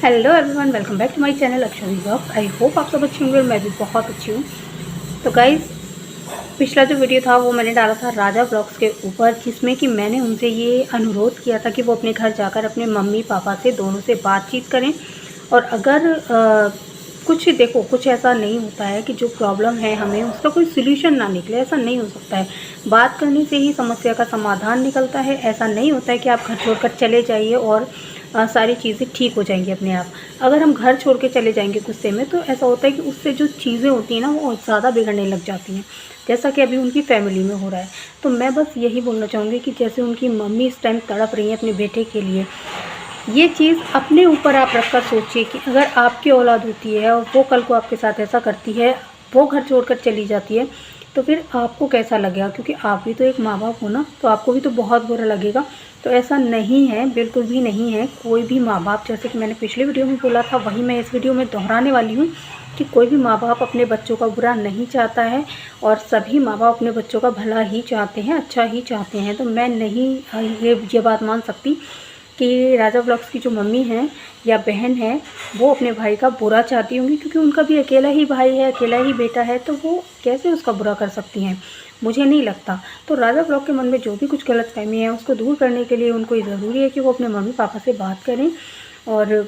Hello everyone, welcome back to my channel Akshvi blog. I hope आप सब अच्छे होंगे और मैं भी बहुत अच्छी हूँ। तो गाइज़, पिछला जो वीडियो था वो मैंने डाला था राजा ब्लॉग्स के ऊपर, जिसमें कि मैंने उनसे ये अनुरोध किया था कि वो अपने घर जाकर अपने मम्मी पापा से दोनों से बातचीत करें। और अगर कुछ ऐसा नहीं होता है कि जो प्रॉब्लम है हमें उसका कोई सोल्यूशन ना निकले, ऐसा नहीं हो सकता है। बात करने से ही समस्या का समाधान निकलता है। ऐसा नहीं होता है कि आप घर छोड़कर चले जाइए और सारी चीज़ें ठीक हो जाएंगी अपने आप। अगर हम घर छोड़ के चले जाएंगे गुस्से में, तो ऐसा होता है कि उससे जो चीज़ें होती हैं ना, वो ज़्यादा बिगड़ने लग जाती हैं, जैसा कि अभी उनकी फैमिली में हो रहा है। तो मैं बस यही बोलना चाहूँगी कि जैसे उनकी मम्मी इस टाइम तड़प रही हैं अपने बेटे के लिए, ये चीज़ अपने ऊपर आप रख कर सोचिए कि अगर आपकी औलाद होती है और वो कल को आपके साथ ऐसा करती है, वो घर छोड़कर चली जाती है, तो फिर आपको कैसा लगेगा? क्योंकि आप भी तो एक माँ बाप हो ना, तो आपको भी तो बहुत बुरा लगेगा। तो ऐसा नहीं है, बिल्कुल भी नहीं है। कोई भी माँ बाप, जैसे कि मैंने पिछले वीडियो में बोला था, वही मैं इस वीडियो में दोहराने वाली हूँ कि कोई भी माँ बाप अपने बच्चों का बुरा नहीं चाहता है और सभी माँ बाप अपने बच्चों का भला ही चाहते हैं, अच्छा ही चाहते हैं। तो मैं नहीं ये बात मान सकती कि राजा ब्लॉग्स की जो मम्मी हैं या बहन है, वो अपने भाई का बुरा चाहती होंगी, क्योंकि उनका भी अकेला ही भाई है, अकेला ही बेटा है, तो वो कैसे उसका बुरा कर सकती हैं? मुझे नहीं लगता। तो राजा ब्लॉग के मन में जो भी कुछ गलतफहमी है, उसको दूर करने के लिए उनको ये ज़रूरी है कि वो अपने मम्मी पापा से बात करें। और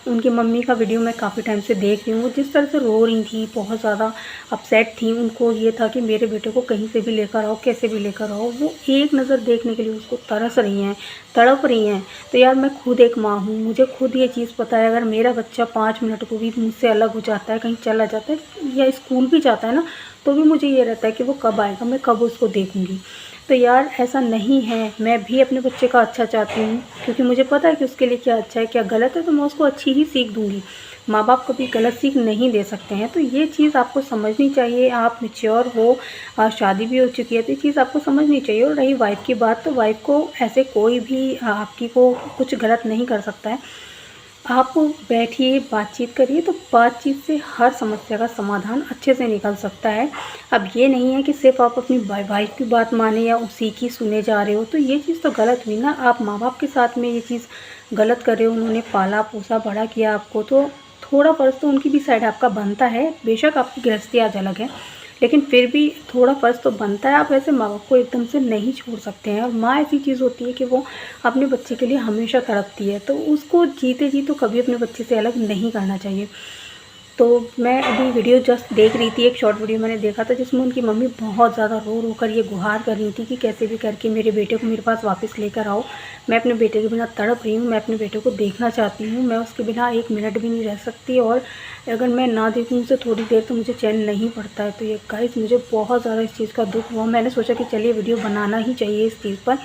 उनकी मम्मी का वीडियो मैं काफ़ी टाइम से देख रही हूँ। वो जिस तरह से रो रही थी, बहुत ज़्यादा अपसेट थी। उनको ये था कि मेरे बेटे को कहीं से भी लेकर आओ, कैसे भी लेकर आओ। वो एक नज़र देखने के लिए उसको तरस रही हैं, तड़प रही हैं। तो यार, मैं खुद एक माँ हूँ, मुझे खुद ये चीज़ पता है। अगर मेरा बच्चा 5 मिनट को भी मुझसे अलग हो जाता है, कहीं चला जाता है या स्कूल भी जाता है ना, तो भी मुझे ये रहता है कि वो कब आएगा, मैं कब उसको देखूँगी। तो यार, ऐसा नहीं है। मैं भी अपने बच्चे का अच्छा चाहती हूँ, क्योंकि मुझे पता है कि उसके लिए क्या अच्छा है, क्या गलत है, तो मैं उसको अच्छी ही सीख दूँगी। माँ बाप कभी गलत सीख नहीं दे सकते हैं। तो ये चीज़ आपको समझनी चाहिए। आप मैच्योर हो, शादी भी हो चुकी है, तो ये चीज़ आपको समझनी चाहिए। और रही वाइफ़ की बात, तो वाइफ़ को ऐसे कोई भी आपकी को कुछ गलत नहीं कर सकता है। आप बैठिए, बातचीत करिए, तो बातचीत से हर समस्या का समाधान अच्छे से निकल सकता है। अब ये नहीं है कि सिर्फ़ आप अपनी वाइफ़ की बात माने या उसी की सुने जा रहे हो, तो ये चीज़ तो गलत हुई ना। आप माँ-बाप के साथ में ये चीज़ गलत कर रहे हो। उन्होंने पाला, पोसा, बड़ा किया आपको, तो थोड़ा फ़र्ज़ तो उनकी भी साइड आपका बनता है। बेशक आपकी गृहस्थी आज अलग है, लेकिन फिर भी थोड़ा फ़र्ज़ तो बनता है। आप ऐसे माँ-बाप को एकदम से नहीं छोड़ सकते हैं। और माँ ऐसी चीज़ होती है कि वो अपने बच्चे के लिए हमेशा तड़पती है, तो उसको जीते जी तो कभी अपने बच्चे से अलग नहीं करना चाहिए। तो मैं अभी वीडियो जस्ट देख रही थी, एक शॉर्ट वीडियो मैंने देखा था, जिसमें उनकी मम्मी बहुत ज़्यादा रो रो कर ये गुहार कर रही थी कि कैसे भी करके मेरे बेटे को मेरे पास वापस लेकर आओ। मैं अपने बेटे के बिना तड़प रही हूँ, मैं अपने बेटे को देखना चाहती हूँ, मैं उसके बिना एक मिनट भी नहीं रह सकती, और अगर मैं ना देखूँ उसे थोड़ी देर तो मुझे चैन नहीं पड़ता है। तो ये गाइस, मुझे बहुत ज़्यादा इस चीज़ का दुख हुआ। मैंने सोचा कि चलिए वीडियो बनाना ही चाहिए इस चीज़ पर,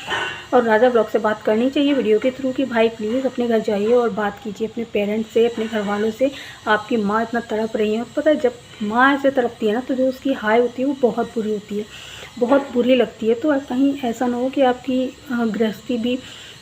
और राजा ब्लॉग से बात करनी चाहिए वीडियो के थ्रू कि भाई प्लीज़ अपने घर जाइए और बात कीजिए अपने पेरेंट्स से, अपने घर वालों से। आपकी माँ इतना तड़प रही है, और पता है जब माँ ऐसे तड़पती है ना, तो जो उसकी हाय होती है वो बहुत बुरी होती है, बहुत बुरी लगती है। तो कहीं ऐसा ना हो कि आपकी गृहस्थी भी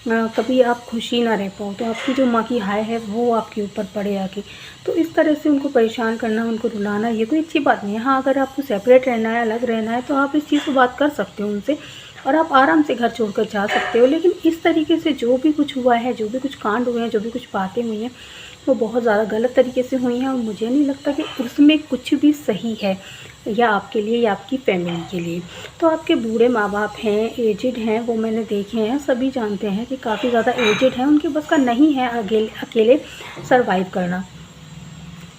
कभी आप खुशी ना रह पाओ, तो आपकी जो माँ की हाय है वो आपके ऊपर पड़े आके। तो इस तरह से उनको परेशान करना, उनको रुलाना, ये कोई अच्छी बात नहीं है। हाँ, अगर आपको सेपरेट रहना है, अलग रहना है, तो आप इस चीज़ पर बात कर सकते हो उनसे, और आप आराम से घर छोड़कर जा सकते हो। लेकिन इस तरीके से जो भी कुछ हुआ है, जो भी कुछ कांड हुए हैं, जो भी कुछ बातें हुई हैं, वो बहुत ज़्यादा गलत तरीके से हुई हैं, और मुझे नहीं लगता कि उसमें कुछ भी सही है, या आपके लिए या आपकी फैमिली के लिए। तो आपके बूढ़े माँ बाप हैं, एजिड हैं, वो मैंने देखे हैं, सभी जानते हैं कि काफ़ी ज़्यादा एजिड हैं, उनके बस का नहीं है अकेले सर्वाइव करना।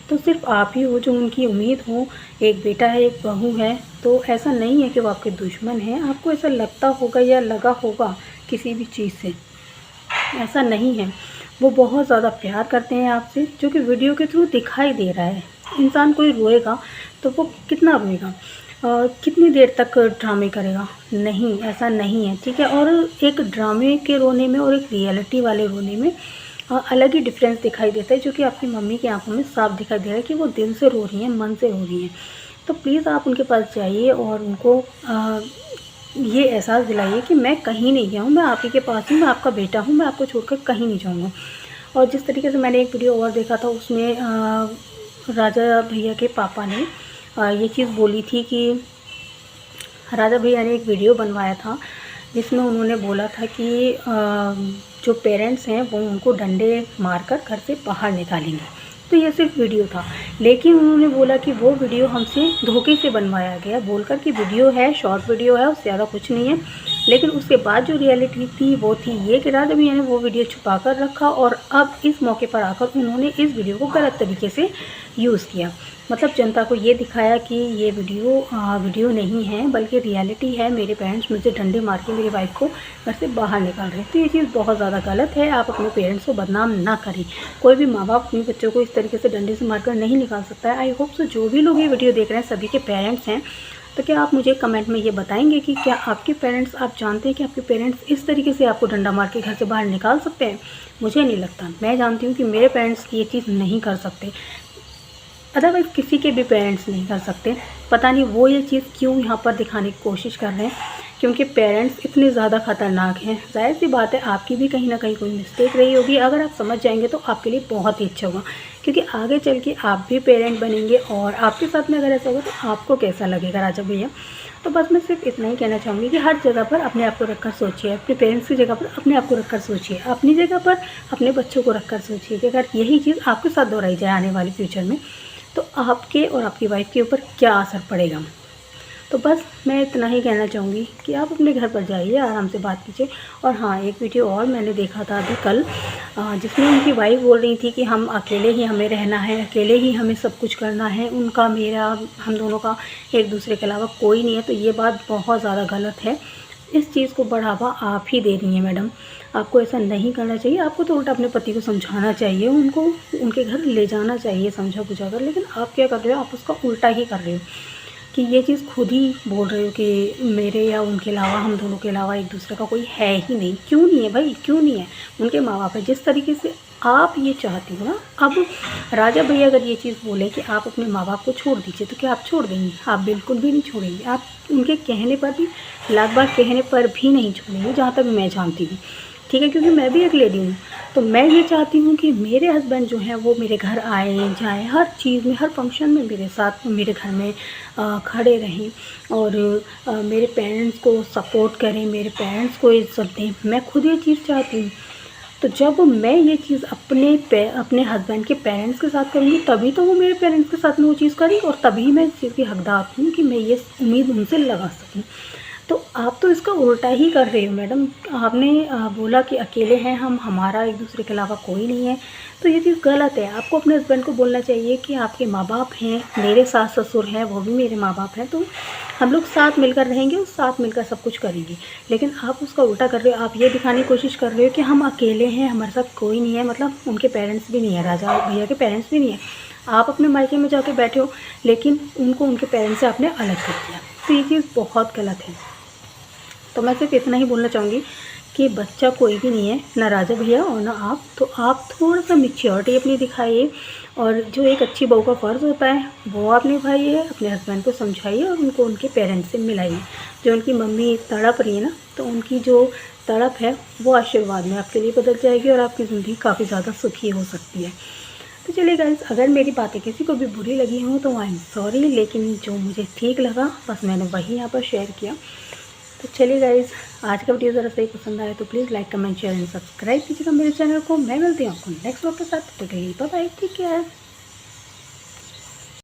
तो सिर्फ आप ही हो जो उनकी उम्मीद हो। एक बेटा है, एक बहू है, तो ऐसा नहीं है कि वो आपके दुश्मन हैं। आपको ऐसा लगता होगा या लगा होगा किसी भी चीज़ से, ऐसा नहीं है। वो बहुत ज़्यादा प्यार करते हैं आपसे, जो कि वीडियो के थ्रू दिखाई दे रहा है। इंसान कोई रोएगा तो वो कितना रोएगा, कितनी देर तक ड्रामे करेगा? नहीं, ऐसा नहीं है, ठीक है। और एक ड्रामे के रोने में और एक रियलिटी वाले रोने में अलग ही डिफरेंस दिखाई देता है, जो कि आपकी मम्मी की आंखों में साफ दिखाई दे रहा है कि वो दिल से रो रही हैं, मन से रो रही हैं। तो प्लीज़ आप उनके पास जाइए और उनको ये एहसास दिलाइए कि मैं कहीं नहीं गया हूँ, मैं आप ही के पास हूँ, मैं आपका बेटा हूँ, मैं आपको छोड़कर कहीं नहीं जाऊँगा। और जिस तरीके से मैंने एक वीडियो और देखा था, उसमें राजा भैया के पापा ने ये चीज़ बोली थी कि राजा भैया ने एक वीडियो बनवाया था, जिसमें उन्होंने बोला था कि जो पेरेंट्स हैं वो उनको डंडे मारकर घर से बाहर निकालेंगे। तो ये सिर्फ वीडियो था, लेकिन उन्होंने बोला कि वो वीडियो हमसे धोखे से बनवाया गया, बोलकर कि वीडियो है, शॉर्ट वीडियो है, उससे ज़्यादा कुछ नहीं है। लेकिन उसके बाद जो रियलिटी थी वो थी ये कि राजा भैया ने वो वीडियो छुपा कर रखा और अब इस मौके पर आकर उन्होंने इस वीडियो को गलत तरीके से यूज़ किया। मतलब जनता को ये दिखाया कि ये वीडियो नहीं है बल्कि रियलिटी है, मेरे पेरेंट्स मुझे डंडे मार के मेरी वाइफ को घर से बाहर निकाल रहे हैं। तो ये चीज़ बहुत ज़्यादा गलत है। आप अपने पेरेंट्स को बदनाम ना करें। कोई भी माँ बाप अपने बच्चों को इस तरीके से डंडे से मारकर नहीं निकाल सकता है। आई होप सो जो भी लोग ये वीडियो देख रहे हैं सभी के पेरेंट्स हैं। तो क्या आप मुझे कमेंट में ये बताएंगे कि क्या आपके पेरेंट्स, आप जानते हैं कि आपके पेरेंट्स इस तरीके से आपको डंडा मार के घर से बाहर निकाल सकते हैं? मुझे नहीं लगता। मैं जानती हूँ कि मेरे पेरेंट्स ये चीज़ नहीं कर सकते, अदरवाइज़ किसी के भी पेरेंट्स नहीं कर सकते। पता नहीं वो ये चीज़ क्यों यहाँ पर दिखाने की कोशिश कर रहे हैं, क्योंकि पेरेंट्स इतने ज़्यादा ख़तरनाक हैं। जाहिर सी बात है आपकी भी कहीं ना कहीं कोई मिस्टेक रही होगी। अगर आप समझ जाएंगे तो आपके लिए बहुत ही अच्छा होगा, क्योंकि आगे चल के आप भी पेरेंट बनेंगे और आपके साथ में अगर ऐसा होगा तो आपको कैसा लगेगा राजा भैया। तो बस मैं सिर्फ इतना ही कहना चाहूँगी कि हर जगह पर अपने आप को रखकर सोचिए, अपने पेरेंट्स की जगह पर अपने आप को रखकर सोचिए, अपनी जगह पर अपने बच्चों को रखकर सोचिए कि अगर यही चीज़ आपके साथ दोहराई जाए आने वाले फ्यूचर में तो आपके और आपकी वाइफ के ऊपर क्या असर पड़ेगा। तो बस मैं इतना ही कहना चाहूँगी कि आप अपने घर पर जाइए, आराम से बात कीजिए। और हाँ, एक वीडियो और मैंने देखा था अभी कल, जिसमें उनकी वाइफ बोल रही थी कि हम अकेले ही हमें रहना है, अकेले ही हमें सब कुछ करना है, उनका मेरा हम दोनों का एक दूसरे के अलावा कोई नहीं है। तो ये बात बहुत ज़्यादा गलत है। इस चीज़ को बढ़ावा आप ही दे रही हैं मैडम। आपको ऐसा नहीं करना चाहिए। आपको तो उल्टा अपने पति को समझाना चाहिए, उनको उनके घर ले जाना चाहिए समझा बुझा कर। लेकिन आप क्या कर रहे हो, आप उसका उल्टा ही कर रहे हो कि ये चीज़ खुद ही बोल रहे हो कि मेरे या उनके अलावा, हम दोनों के अलावा एक दूसरे का कोई है ही नहीं। क्यों नहीं है भाई, क्यों नहीं है? उनके माँ बाप है। जिस तरीके से आप ये चाहती हो ना, अब राजा भैया अगर ये चीज़ बोले कि आप अपने माँ बाप को छोड़ दीजिए, तो क्या आप छोड़ देंगी? आप बिल्कुल भी नहीं छोड़ेंगे। आप उनके कहने पर भी, लाख बार कहने पर भी नहीं छोड़ेंगे, जहाँ तक मैं जानती हूँ। ठीक है, क्योंकि मैं भी एक लेडी हूँ। तो मैं ये चाहती हूँ कि मेरे हस्बैंड जो हैं वो मेरे घर आए जाएँ, हर चीज़ में, हर फंक्शन में मेरे साथ, मेरे घर में खड़े रहें और मेरे पेरेंट्स को सपोर्ट करें, मेरे पेरेंट्स को इज़्ज़त दें। मैं खुद ये चीज़ चाहती हूँ। तो जब मैं ये चीज़ अपने हस्बैंड के पेरेंट्स के साथ करूँगी, तभी तो वो मेरे पेरेंट्स के साथ में वो चीज़ करेंगे और तभी मैं इस चीज़ की हकदार हूँ कि मैं ये उम्मीद उनसे लगा सकूँ। तो आप तो इसका उल्टा ही कर रहे हो मैडम। आपने बोला कि अकेले हैं हम, हमारा एक दूसरे के अलावा कोई नहीं है। तो ये चीज़ गलत है। आपको अपने हस्बैंड को बोलना चाहिए कि आपके माँ बाप हैं, मेरे सास ससुर हैं, वो भी मेरे माँ बाप हैं, तो हम लोग साथ मिलकर रहेंगे और साथ मिलकर सब कुछ करेंगे। लेकिन आप उसका उल्टा कर रहे हो। आप ये दिखाने की कोशिश कर रहे हो कि हम अकेले हैं, हमारे साथ कोई नहीं है। मतलब उनके पेरेंट्स भी नहीं है, राजा भैया के पेरेंट्स भी नहीं है। आप अपने मायके में जाके बैठे हो, लेकिन उनको उनके पेरेंट्स से आपने अलग कर दिया। तो ये चीज़ बहुत गलत है। तो मैं सिर्फ इतना ही बोलना चाहूँगी कि बच्चा कोई भी नहीं है, ना राजा भैया और ना आप। तो आप थोड़ा सा मैच्योरिटी अपनी दिखाइए और जो एक अच्छी बहू का फ़र्ज़ होता है वो आप निभाइए। अपने हस्बैंड को समझाइए और उनको उनके पेरेंट्स से मिलाइए। जो उनकी मम्मी तड़प रही है ना, तो उनकी जो तड़प है वो आशीर्वाद में आपके लिए बदल जाएगी और आपकी ज़िंदगी काफ़ी ज़्यादा सुखी हो सकती है। तो चलिए गाइस, अगर मेरी बातें किसी को भी बुरी लगी हों तो आई एम सॉरी, लेकिन जो मुझे ठीक लगा बस मैंने वही यहाँ पर शेयर किया। तो चलिए गाइस, आज का वीडियो ज़रा सही पसंद आया तो please like, comment, share and subscribe कीजिएगा मेरे चैनल को। मैं मिलती हूँ आपको नेक्स्ट व्लॉग के साथ। तो बाय बाय, ठीक है।